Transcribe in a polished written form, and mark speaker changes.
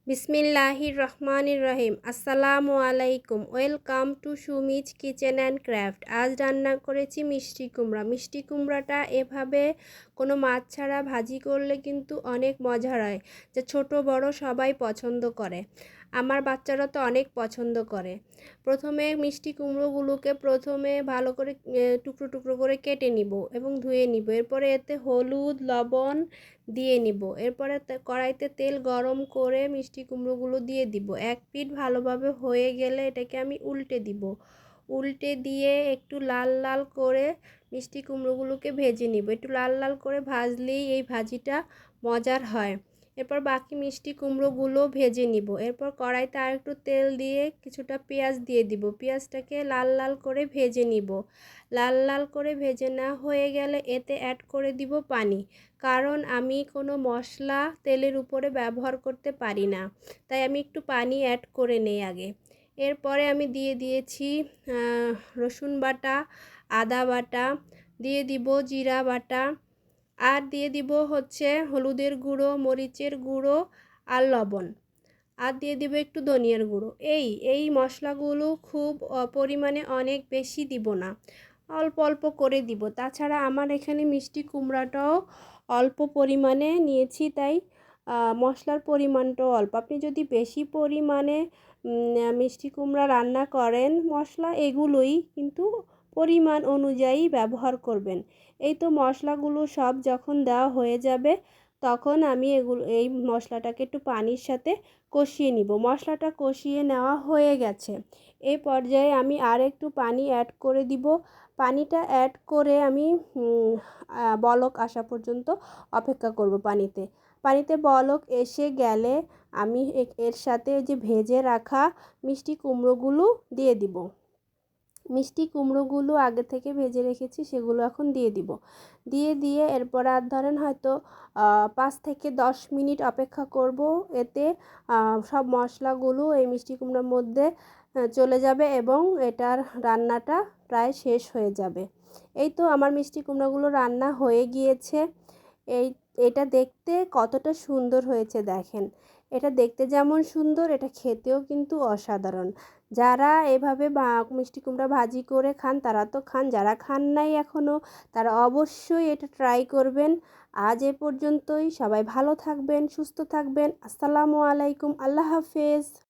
Speaker 1: বিসমিল্লাহির রহমানির রহিম। আসসালামু আলাইকুম। Welcome to Sumi's kitchen and craft. আজ রান্না করেছি মিষ্টি কুমড়া। মিষ্টি কুমড়াটা এভাবে কোনো মাছ ছাড়া ভাজি করলে কিন্তু অনেক মজার হয়, যা ছোট বড় সবাই পছন্দ করে। আমার বাচ্চারা তো অনেক পছন্দ করে। প্রথমে মিষ্টি কুমড়োগুলোকে ভালো করে টুকরো টুকরো করে কেটে নিব এবং ধুয়ে নিব। এরপরে এতে হলুদ লবণ দিয়ে নিব। এরপরে কড়াইতে তেল গরম করে মিষ্টি কুমড়োগুলো দিয়ে দিব। এক পিঠ ভালোভাবে হয়ে গেলে এটাকে আমি উল্টে দিব। উল্টে দিয়ে একটু লাল লাল করে মিষ্টি কুমড়োগুলোকে ভেজে নিব। একটু লাল লাল করে ভাজলেই এই ভাজিটা মজার হয়। এরপর বাকি মিষ্টি কুমড়োগুলো ভেজে নিব। এরপর কড়াইতে আর একটু তেল দিয়ে কিছুটা পেঁয়াজ দিয়ে দিব। পেঁয়াজটাকে লাল লাল করে ভেজে নিব। লাল লাল করে ভেজে নেওয়া হয়ে গেলে এতে অ্যাড করে দিব পানি, কারণ আমি কোনো মশলা তেলের উপরে ব্যবহার করতে পারি না, তাই আমি একটু পানি অ্যাড করে নেই আগে। এরপরে আমি দিয়ে দিয়েছি রসুন বাটা, আদা বাটা, দিয়ে দিব জিরা বাটা, আর দিয়ে দিব হচ্ছে হলুদের গুঁড়ো, মরিচের গুঁড়ো আর লবণ, আর দিয়ে দিব একটু ধনিয়ার গুঁড়ো। এই মশলাগুলো খুব পরিমাণে অনেক বেশি দিব না, অল্প অল্প করে দিব। তাছাড়া আমার এখানে মিষ্টি কুমড়াটাও অল্প পরিমাণে নিয়েছি, তাই মশলার পরিমাণটাও অল্প। আপনি যদি বেশি পরিমাণে মিষ্টি কুমড়া রান্না করেন, মশলা এগুলোই কিন্তু পরিমাণ অনুযায়ী ব্যবহার করবেন। এই তো মশলাগুলো সব যখন দেওয়া হয়ে যাবে, তখন আমি এই মশলাটাকে একটু পানির সাথে কষিয়ে নিব। মশলাটা কষিয়ে নেওয়া হয়ে গেছে। এই পর্যায়ে আমি আর একটু পানি অ্যাড করে দিব। পানিটা অ্যাড করে আমি বলক আসা পর্যন্ত অপেক্ষা করব। পানিতে বলক এসে গেলে আমি এর সাথে যে ভেজে রাখা মিষ্টি কুমড়োগুলো দিয়ে দিব। মিষ্টি কুমড়োগুলো আগে থেকে ভেজে রেখেছি, সেগুলো এখন দিয়ে দিব। দিয়ে এরপর আর ধরেন হয়তো 5 থেকে 10 মিনিট অপেক্ষা করব। এতে সব মশলাগুলো এই মিষ্টি কুমড়োর মধ্যে চলে যাবে এবং এটার রান্নাটা প্রায় শেষ হয়ে যাবে। এই তো আমার মিষ্টি কুমড়োগুলো রান্না হয়ে গিয়েছে। এই এটা দেখতে কতটা সুন্দর হয়েছে দেখেন। এটা দেখতে যেমন সুন্দর, এটা খেতেও কিন্তু অসাধারণ। যারা এভাবে মিষ্টি কুমড়া ভাজি করে খান তারা তো খান, যারা খান নাই এখনও তারা অবশ্যই এটা ট্রাই করবেন। আজ এ পর্যন্তই। সবাই ভালো থাকবেন, সুস্থ থাকবেন। আসসালামু আলাইকুম। আল্লাহ হাফেজ।